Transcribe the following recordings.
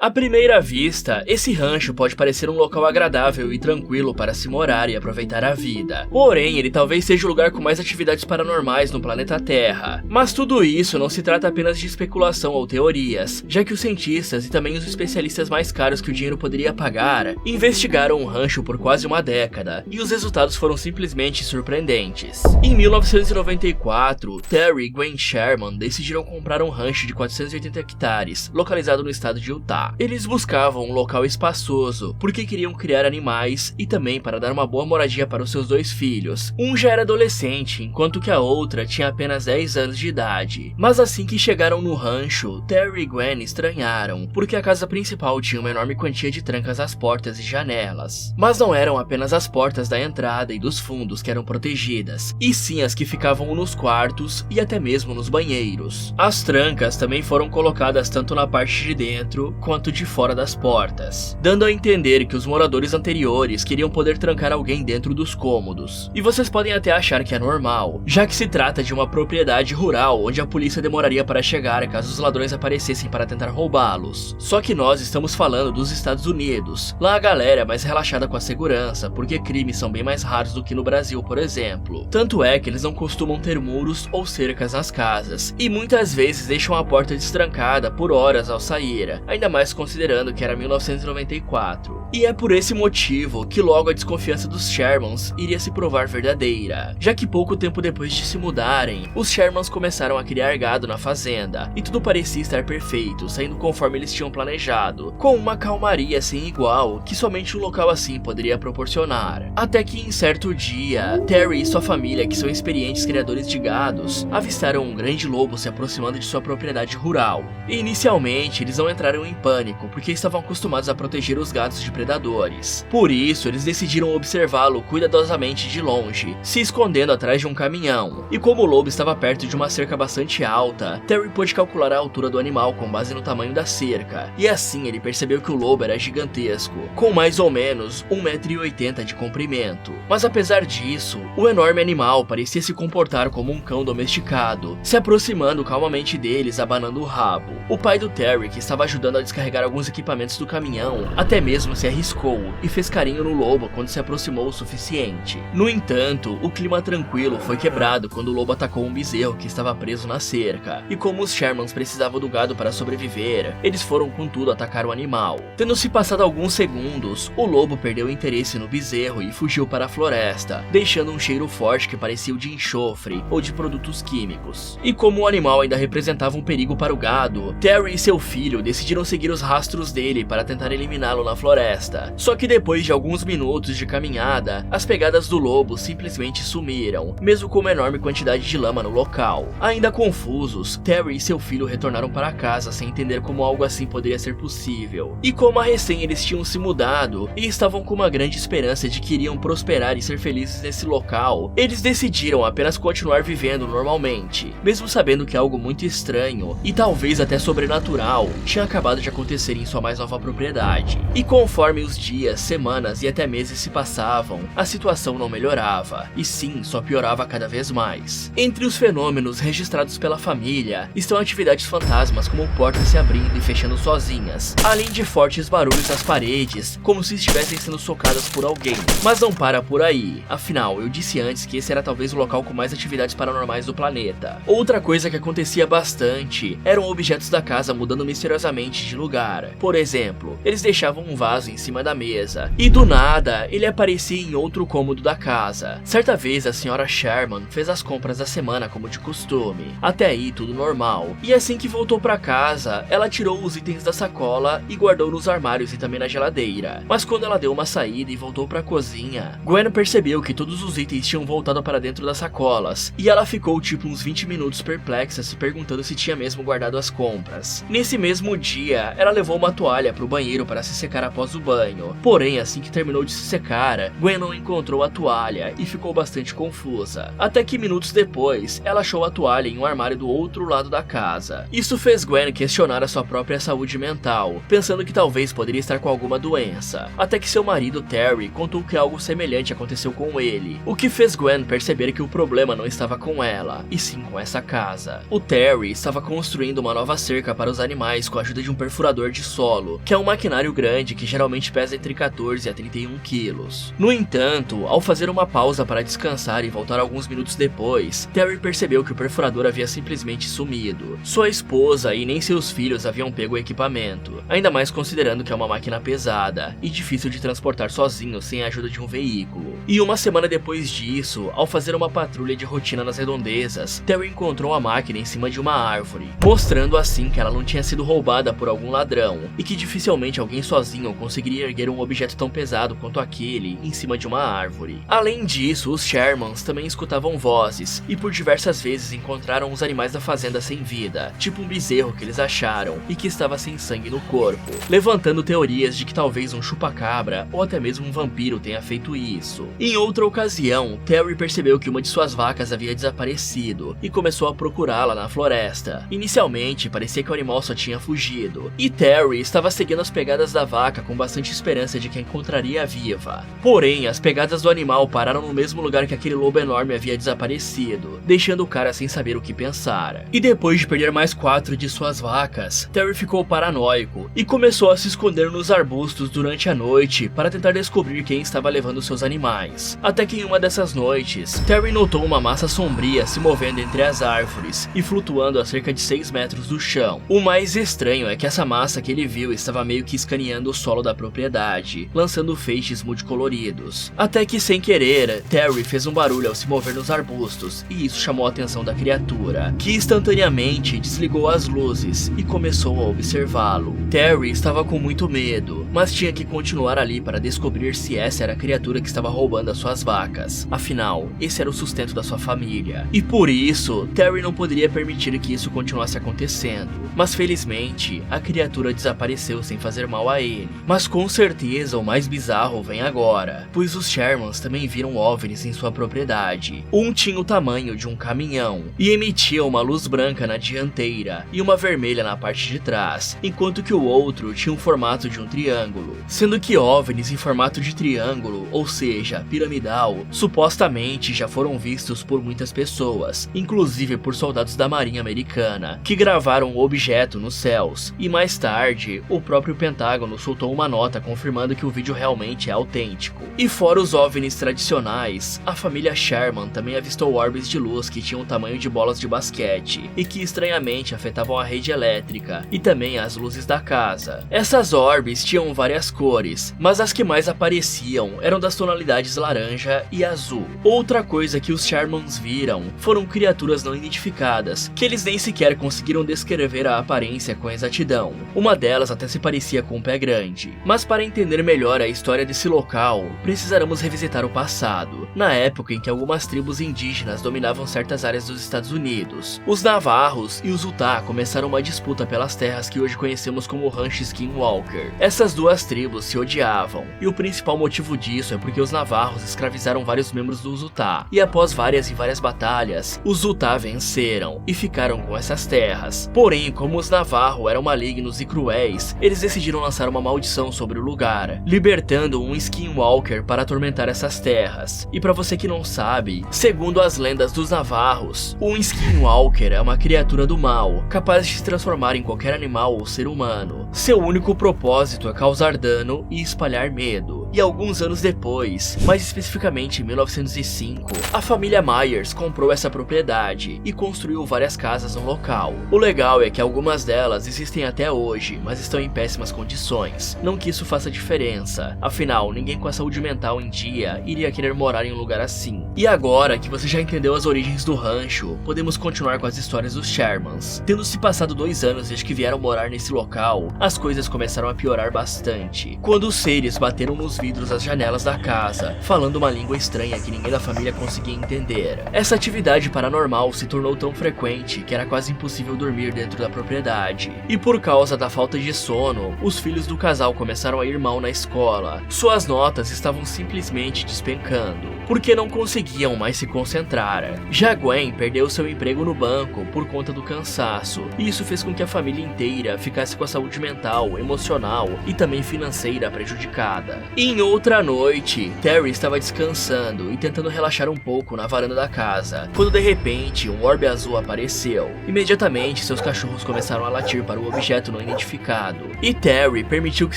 À primeira vista, esse rancho pode parecer um local agradável e tranquilo para se morar e aproveitar a vida. Porém, ele talvez seja o lugar com mais atividades paranormais no planeta Terra. Mas tudo isso não se trata apenas de especulação ou teorias, já que os cientistas e também os especialistas mais caros que o dinheiro poderia pagar investigaram o rancho por quase uma década, e os resultados foram simplesmente surpreendentes. Em 1994, Terry e Gwen Sherman decidiram comprar um rancho de 480 hectares, localizado no estado de Utah. Eles buscavam um local espaçoso, porque queriam criar animais e também para dar uma boa moradia para os seus dois filhos. Um já era adolescente, enquanto que a outra tinha apenas 10 anos de idade. Mas assim que chegaram no rancho, Terry e Gwen estranharam, porque a casa principal tinha uma enorme quantia de trancas às portas e janelas. Mas não eram apenas as portas da entrada e dos fundos que eram protegidas, e sim as que ficavam nos quartos e até mesmo nos banheiros. As trancas também foram colocadas tanto na parte de dentro quanto de fora das portas, dando a entender que os moradores anteriores queriam poder trancar alguém dentro dos cômodos. E vocês podem até achar que é normal, já que se trata de uma propriedade rural onde a polícia demoraria para chegar caso os ladrões aparecessem para tentar roubá-los. Só que nós estamos falando dos Estados Unidos. Lá a galera é mais relaxada com a segurança, porque crimes são bem mais raros do que no Brasil, por exemplo. Tanto é que eles não costumam ter muros ou cercas nas casas, e muitas vezes deixam a porta destrancada por horas ao sair, ainda mais considerando que era 1994. E é por esse motivo que logo a desconfiança dos Shermans iria se provar verdadeira, já que pouco tempo depois de se mudarem, os Shermans começaram a criar gado na fazenda, e tudo parecia estar perfeito, saindo conforme eles tinham planejado, com uma calmaria sem igual que somente um local assim poderia proporcionar. Até que em certo dia, Terry e sua família, que são experientes criadores de gados, avistaram um grande lobo se aproximando de sua propriedade rural. E inicialmente eles não entraram em pânico, porque estavam acostumados a proteger os gados de predadores. Por isso, eles decidiram observá-lo cuidadosamente de longe, se escondendo atrás de um caminhão. E como o lobo estava perto de uma cerca bastante alta, Terry pôde calcular a altura do animal com base no tamanho da cerca, e assim ele percebeu que o lobo era gigantesco, com mais ou menos 1,80 m de comprimento. Mas apesar disso, o enorme animal parecia se comportar como um cão domesticado, se aproximando calmamente deles, abanando o rabo. O pai do Terry, que estava ajudando a descarregar alguns equipamentos do caminhão, até mesmo se arriscou e fez carinho no lobo quando se aproximou o suficiente. No entanto, o clima tranquilo foi quebrado quando o lobo atacou um bezerro que estava preso na cerca, e como os Shermans precisavam do gado para sobreviver, eles foram com tudo atacar o animal. Tendo se passado alguns segundos, o lobo perdeu o interesse no bezerro e fugiu para a floresta, deixando um cheiro forte que parecia o de enxofre ou de produtos químicos. E como o animal ainda representava um perigo para o gado, Terry e seu filho decidiram seguir os rastros dele para tentar eliminá-lo na floresta. Só que depois de alguns minutos de caminhada, as pegadas do lobo simplesmente sumiram, mesmo com uma enorme quantidade de lama no local. Ainda confusos, Terry e seu filho retornaram para casa sem entender como algo assim poderia ser possível. E como a recém eles tinham se mudado e estavam com uma grande esperança de que iriam prosperar e ser felizes nesse local, eles decidiram apenas continuar vivendo normalmente, mesmo sabendo que algo muito estranho e talvez até sobrenatural tinha acabado de acontecer em sua mais nova propriedade. E conforme os dias, semanas e até meses se passavam, a situação não melhorava, e sim, só piorava cada vez mais. Entre os fenômenos registrados pela família estão atividades fantasmas como portas se abrindo e fechando sozinhas, além de fortes barulhos nas paredes, como se estivessem sendo socadas por alguém. Mas não para por aí, afinal, eu disse antes que esse era talvez o local com mais atividades paranormais do planeta. Outra coisa que acontecia bastante eram objetos da casa mudando misteriosamente de lugar. Por exemplo, eles deixavam um vaso em cima da mesa, e do nada, ele aparecia em outro cômodo da casa. Certa vez, a senhora Sherman fez as compras da semana como de costume. Até aí, tudo normal. E assim que voltou pra casa, ela tirou os itens da sacola e guardou nos armários e também na geladeira. Mas quando ela deu uma saída e voltou pra cozinha, Gwen percebeu que todos os itens tinham voltado para dentro das sacolas, e ela ficou tipo uns 20 minutos perplexa, se perguntando se tinha mesmo guardado as compras. Nesse mesmo dia, ela levou uma toalha pro banheiro para se secar após o banho. Porém, assim que terminou de se secar, Gwen não encontrou a toalha e ficou bastante confusa. Até que minutos depois, ela achou a toalha em um armário do outro lado da casa. Isso fez Gwen questionar a sua própria saúde mental, pensando que talvez poderia estar com alguma doença. Até que seu marido Terry contou que algo semelhante aconteceu com ele, o que fez Gwen perceber que o problema não estava com ela, e sim com essa casa. O Terry estava construindo uma nova cerca para os animais com a ajuda de um perfurador perfurador de solo, que é um maquinário grande que geralmente pesa entre 14 a 31 quilos. No entanto, ao fazer uma pausa para descansar e voltar alguns minutos depois, Terry percebeu que o perfurador havia simplesmente sumido. Sua esposa e nem seus filhos haviam pego o equipamento, ainda mais considerando que é uma máquina pesada e difícil de transportar sozinho sem a ajuda de um veículo. E uma semana depois disso, ao fazer uma patrulha de rotina nas redondezas, Terry encontrou a máquina em cima de uma árvore, mostrando assim que ela não tinha sido roubada por algum ladrão e que dificilmente alguém sozinho conseguiria erguer um objeto tão pesado quanto aquele em cima de uma árvore. Além disso, os Shermans também escutavam vozes e por diversas vezes encontraram os animais da fazenda sem vida, tipo um bezerro que eles acharam e que estava sem sangue no corpo, levantando teorias de que talvez um chupa-cabra ou até mesmo um vampiro tenha feito isso. Em outra ocasião, Terry percebeu que uma de suas vacas havia desaparecido e começou a procurá-la na floresta. Inicialmente, parecia que o animal só tinha fugido, e Terry estava seguindo as pegadas da vaca com bastante esperança de que a encontraria viva. Porém, as pegadas do animal pararam no mesmo lugar que aquele lobo enorme havia desaparecido, deixando o cara sem saber o que pensar. E depois de perder mais 4 de suas vacas, Terry ficou paranoico e começou a se esconder nos arbustos durante a noite para tentar descobrir quem estava levando seus animais. Até que em uma dessas noites, Terry notou uma massa sombria se movendo entre as árvores e flutuando a cerca de 6 metros do chão. O mais estranho é que essa massa que ele viu estava meio que escaneando o solo da propriedade, lançando feixes multicoloridos. Até que sem querer, Terry fez um barulho ao se mover nos arbustos e isso chamou a atenção da criatura, que instantaneamente desligou as luzes e começou a observá-lo. Terry estava com muito medo, mas tinha que continuar ali para descobrir se essa era a criatura que estava roubando as suas vacas. Afinal, esse era o sustento da sua família. E por isso, Terry não poderia permitir que isso continuasse acontecendo. Mas felizmente, a criatura desapareceu sem fazer mal a ele. Mas com certeza o mais bizarro vem agora, pois os Shermans também viram OVNIs em sua propriedade. Um tinha o tamanho de um caminhão e emitia uma luz branca na dianteira e uma vermelha na parte de trás, enquanto que o outro tinha o formato de um triângulo. Sendo que OVNIs em formato de triângulo, ou seja, piramidal, supostamente já foram vistos por muitas pessoas, inclusive por soldados da Marinha Americana, que gravaram o objeto nos céus, e mais tarde, o próprio Pentágono soltou uma nota confirmando que o vídeo realmente é autêntico. E fora os OVNIs tradicionais, a família Sherman também avistou orbes de luz que tinham o tamanho de bolas de basquete, e que estranhamente afetavam a rede elétrica, e também as luzes da casa. Essas orbes tinham várias cores, mas as que mais apareciam eram das tonalidades laranja e azul. Outra coisa que os Shermans viram foram criaturas não identificadas, que eles nem sequer conseguiram descrever a aparência com exatidão. Uma delas até se parecia com um pé grande. Mas para entender melhor a história desse local, precisaremos revisitar o passado, na época em que algumas tribos indígenas dominavam certas áreas dos Estados Unidos. Os Navarros e os Utah começaram uma disputa pelas terras que hoje conhecemos como Rancho Skinwalker. Essas duas tribos se odiavam, e o principal motivo disso é porque os Navarros escravizaram vários membros dos Utah, e após várias e várias batalhas, os Utah venceram e ficaram com essas terras. Porém, como os Navarro eram malignos e cruéis, eles decidiram lançar uma maldição sobre o lugar, libertando um Skinwalker para atormentar essas terras. E para você que não sabe, segundo as lendas dos Navarros, um Skinwalker é uma criatura do mal, capaz de se transformar em qualquer animal ou ser humano. Seu único propósito é causar dano e espalhar medo. E alguns anos depois, mais especificamente em 1905, a família Myers comprou essa propriedade e construiu várias casas no local. O legal é que algumas delas existem até hoje, mas estão em péssimas condições. Não que isso faça diferença, afinal, ninguém com a saúde mental em dia iria querer morar em um lugar assim. E agora que você já entendeu as origens do rancho, podemos continuar com as histórias dos Shermans. Tendo se passado 2 anos desde que vieram morar nesse local, as coisas começaram a piorar bastante, quando os seres bateram nos vidros das janelas da casa, falando uma língua estranha que ninguém da família conseguia entender. Essa atividade paranormal se tornou tão frequente que era quase impossível dormir dentro da propriedade. E por causa da falta de sono, os filhos do casal começaram a ir mal na escola. Suas notas estavam simplesmente despencando, porque não conseguiam mais se concentrar. Já Gwen perdeu seu emprego no banco por conta do cansaço, e isso fez com que a família inteira ficasse com a saúde mental, emocional e também financeira prejudicada. Em Em outra noite, Terry estava descansando e tentando relaxar um pouco na varanda da casa, quando de repente um orbe azul apareceu. Imediatamente, seus cachorros começaram a latir para o objeto não identificado, e Terry permitiu que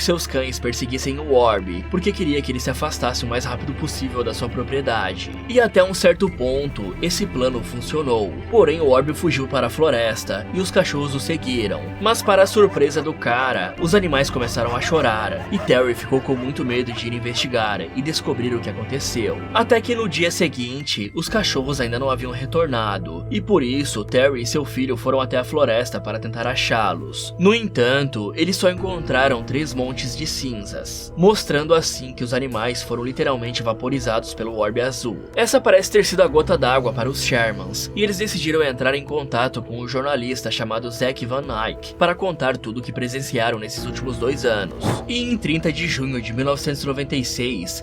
seus cães perseguissem o orbe, porque queria que ele se afastasse o mais rápido possível da sua propriedade. E até um certo ponto, esse plano funcionou, porém o orbe fugiu para a floresta e os cachorros o seguiram. Mas para a surpresa do cara, os animais começaram a chorar, e Terry ficou com muito medo de ir investigar e descobrir o que aconteceu. Até que no dia seguinte, os cachorros ainda não haviam retornado, e por isso Terry e seu filho foram até a floresta para tentar achá-los. No entanto, eles só encontraram 3 montes de cinzas, mostrando assim que os animais foram literalmente vaporizados pelo orbe azul. Essa parece ter sido a gota d'água para os Shermans, e eles decidiram entrar em contato com um jornalista chamado Zack Van Eyck para contar tudo o que presenciaram nesses últimos 2 anos. E em 30 de junho de 1996,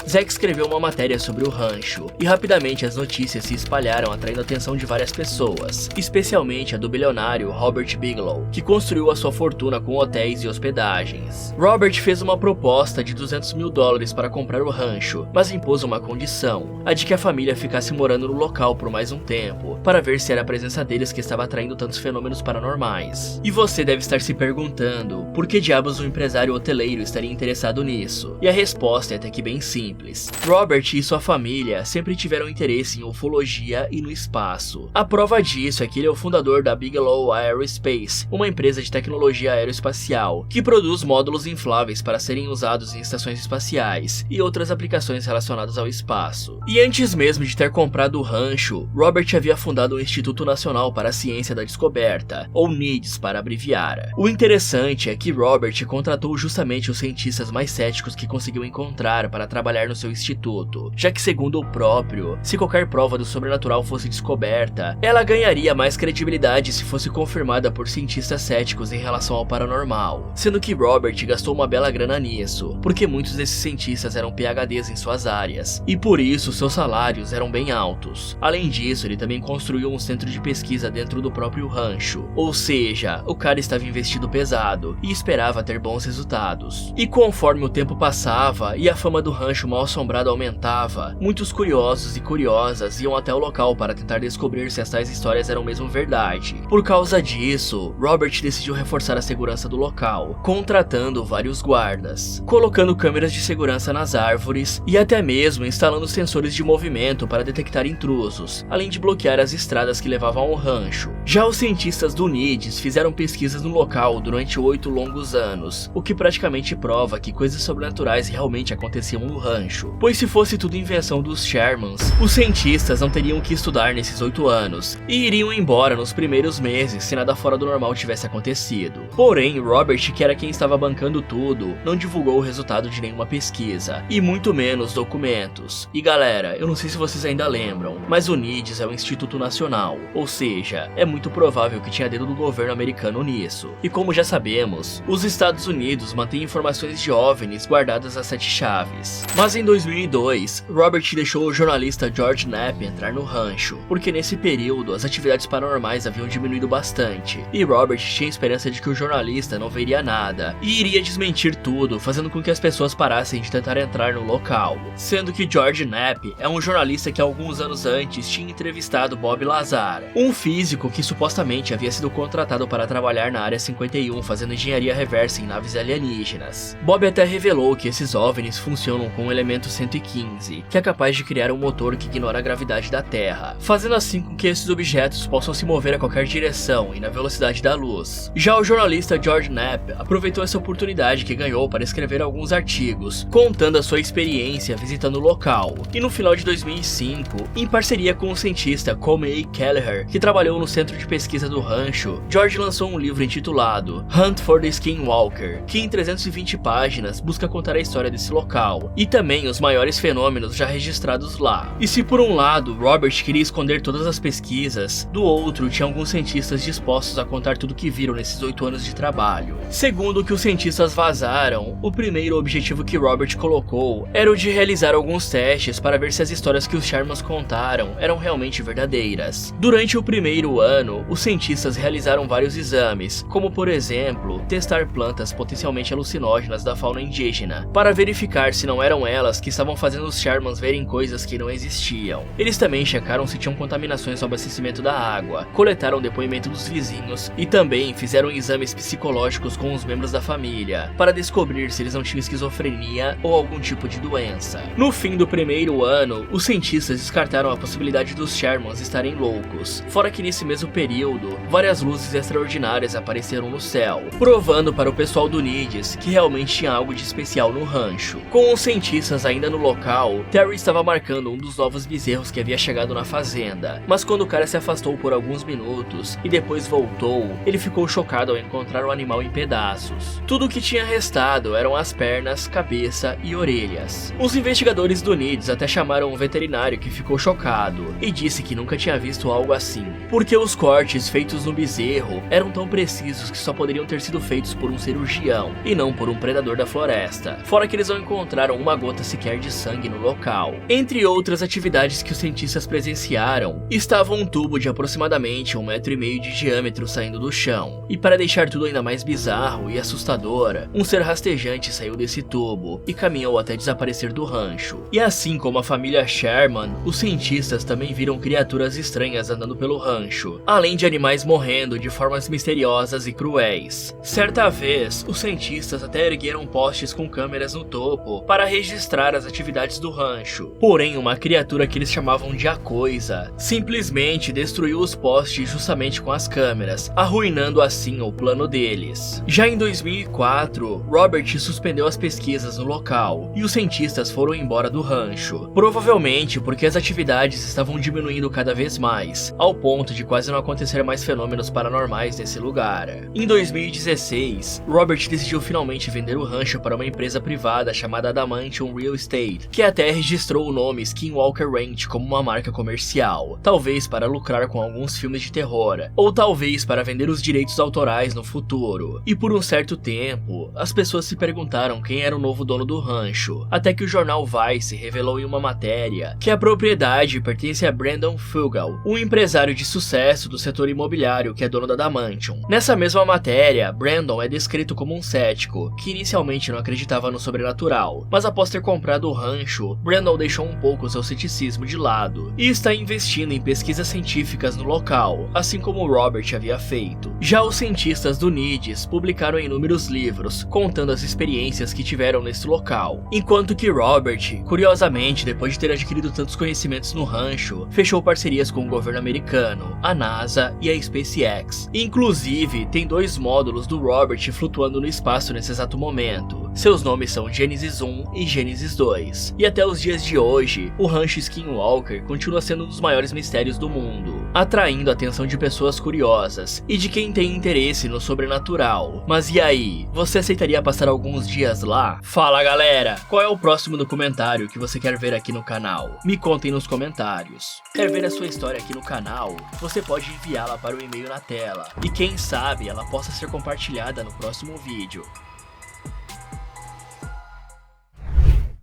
Zack escreveu uma matéria sobre o rancho, e rapidamente as notícias se espalharam, atraindo a atenção de várias pessoas, especialmente a do bilionário Robert Bigelow, que construiu a sua fortuna com hotéis e hospedagens. Robert fez uma proposta de $200 mil para comprar o rancho, mas impôs uma condição, a de que a família ficasse morando no local por mais um tempo, para ver se era a presença deles que estava atraindo tantos fenômenos paranormais. E você deve estar se perguntando, por que diabos um empresário hoteleiro estaria interessado nisso? E a resposta é até que bem simples. Robert e sua família sempre tiveram interesse em ufologia e no espaço. A prova disso é que ele é o fundador da Bigelow Aerospace, uma empresa de tecnologia aeroespacial, que produz módulos infláveis para serem usados em estações espaciais e outras aplicações relacionadas ao espaço. E antes mesmo de ter comprado o rancho, Robert havia fundado o Instituto Nacional para a Ciência da Descoberta, ou NIDS para abreviar. O interessante é que Robert contratou justamente os cientistas mais céticos que conseguiu encontrar para trabalhar no seu instituto, já que segundo o próprio, se qualquer prova do sobrenatural fosse descoberta, ela ganharia mais credibilidade se fosse confirmada por cientistas céticos em relação ao paranormal, sendo que Robert gastou uma bela grana nisso, porque muitos desses cientistas eram PhDs em suas áreas, e por isso seus salários eram bem altos. Além disso, ele também construiu um centro de pesquisa dentro do próprio rancho, ou seja, o cara estava investido pesado e esperava ter bons resultados. E conforme o tempo passava e a fama do rancho mal assombrado aumentava, muitos curiosos e curiosas iam até o local para tentar descobrir se as tais histórias eram mesmo verdade. Por causa disso, Robert decidiu reforçar a segurança do local, contratando vários guardas, colocando câmeras de segurança nas árvores e até mesmo instalando sensores de movimento para detectar intrusos, além de bloquear as estradas que levavam ao rancho. Já os cientistas do NIDS fizeram pesquisas no local durante 8 longos anos, o que praticamente prova que coisas sobrenaturais realmente aconteciam no rancho, pois se fosse tudo invenção dos Shermans, os cientistas não teriam que estudar nesses 8 anos, e iriam embora nos primeiros meses se nada fora do normal tivesse acontecido. Porém, Robert, que era quem estava bancando tudo, não divulgou o resultado de nenhuma pesquisa, e muito menos documentos. E galera, eu não sei se vocês ainda lembram, mas o NIDS é o Instituto Nacional, ou seja, é muito provável que tinha dedo do governo americano nisso. E como já sabemos, os Estados Unidos mantêm informações de OVNIs guardadas a 7 chaves. Mas em 2002, Robert deixou o jornalista George Knapp entrar no rancho, porque nesse período as atividades paranormais haviam diminuído bastante, e Robert tinha esperança de que o jornalista não veria nada, e iria desmentir tudo, fazendo com que as pessoas parassem de tentar entrar no local. Sendo que George Knapp é um jornalista que alguns anos antes tinha entrevistado Bob Lazar, um físico que supostamente havia sido contratado para trabalhar na Área 51 fazendo engenharia reversa em naves alienígenas. Bob até revelou que esses OVNIs funcionam com o elemento 115, que é capaz de criar um motor que ignora a gravidade da Terra, fazendo assim com que esses objetos possam se mover a qualquer direção e na velocidade da luz. Já o jornalista George Knapp aproveitou essa oportunidade que ganhou para escrever alguns artigos, contando a sua experiência visitando o local. E no final de 2005, em parceria com o cientista Comey A. Kelleher, que trabalhou no centro de pesquisa do rancho, George lançou um livro intitulado Hunt for the Skinwalker, que em 320 páginas busca contar a história desse local, e também os maiores fenômenos já registrados lá. E se por um lado, Robert queria esconder todas as pesquisas, do outro tinha alguns cientistas dispostos a contar tudo que viram nesses 8 anos de trabalho. Segundo o que os cientistas vazaram, o primeiro objetivo que Robert colocou era o de realizar alguns testes para ver se as histórias que os Shermans contaram eram realmente verdadeiras. Durante o primeiro ano, os cientistas realizaram vários exames, como por exemplo, testar plantas potencialmente alucinógenas da fauna indígena, para verificar verificar se não eram elas que estavam fazendo os Shermans verem coisas que não existiam. Eles também checaram se tinham contaminações no abastecimento da água, coletaram depoimento dos vizinhos e também fizeram exames psicológicos com os membros da família, para descobrir se eles não tinham esquizofrenia ou algum tipo de doença. No fim do primeiro ano, os cientistas descartaram a possibilidade dos Shermans estarem loucos, fora que nesse mesmo período, várias luzes extraordinárias apareceram no céu, provando para o pessoal do NIDS que realmente tinha algo de especial no rancho. Com os cientistas ainda no local, Terry estava marcando um dos novos bezerros que havia chegado na fazenda, mas quando o cara se afastou por alguns minutos e depois voltou, ele ficou chocado ao encontrar o animal em pedaços. Tudo o que tinha restado eram as pernas, cabeça e orelhas. Os investigadores do NIDS até chamaram um veterinário que ficou chocado e disse que nunca tinha visto algo assim, porque os cortes feitos no bezerro eram tão precisos que só poderiam ter sido feitos por um cirurgião e não por um predador da floresta, fora que eles não encontraram uma gota sequer de sangue no local. Entre outras atividades que os cientistas presenciaram, estava um tubo de aproximadamente 1,5 metros de diâmetro saindo do chão, e para deixar tudo ainda mais bizarro e assustador, um ser rastejante saiu desse tubo e caminhou até desaparecer do rancho. E assim como a família Sherman, os cientistas também viram criaturas estranhas andando pelo rancho, além de animais morrendo de formas misteriosas e cruéis. Certa vez, os cientistas até ergueram postes com câmeras no topo para registrar as atividades do rancho. Porém, uma criatura que eles chamavam de A Coisa simplesmente destruiu os postes justamente com as câmeras, arruinando assim o plano deles. Já em 2004, Robert suspendeu as pesquisas no local e os cientistas foram embora do rancho, provavelmente porque as atividades estavam diminuindo cada vez mais, ao ponto de quase não acontecer mais fenômenos paranormais nesse lugar. Em 2016, Robert decidiu finalmente vender o rancho para uma empresa privada chamada Adamantium Real Estate, que até registrou o nome Skinwalker Ranch como uma marca comercial, talvez para lucrar com alguns filmes de terror, ou talvez para vender os direitos autorais no futuro. E por um certo tempo, as pessoas se perguntaram quem era o novo dono do rancho, até que o jornal Vice revelou em uma matéria que a propriedade pertence a Brandon Fugal, um empresário de sucesso do setor imobiliário que é dono da Adamantium. Nessa mesma matéria, Brandon é descrito como um cético, que inicialmente não acreditava no sobrenatural, mas após ter comprado o rancho, Brandon deixou um pouco seu ceticismo de lado, e está investindo em pesquisas científicas no local, assim como Robert havia feito. Já os cientistas do NIDS publicaram inúmeros livros, contando as experiências que tiveram nesse local, enquanto que Robert, curiosamente, depois de ter adquirido tantos conhecimentos no rancho, fechou parcerias com o governo americano, a NASA e a SpaceX. Inclusive, tem 2 módulos do Robert flutuando no espaço nesse exato momento. Seus nomes são Genesis 1 e Genesis 2. E até os dias de hoje, o rancho Skinwalker continua sendo um dos maiores mistérios do mundo, atraindo a atenção de pessoas curiosas e de quem tem interesse no sobrenatural. Mas e aí, você aceitaria passar alguns dias lá? Fala galera, qual é o próximo documentário que você quer ver aqui no canal? Me contem nos comentários. Quer ver a sua história aqui no canal? Você pode enviá-la para o e-mail na tela, e quem sabe ela possa ser compartilhada no próximo vídeo.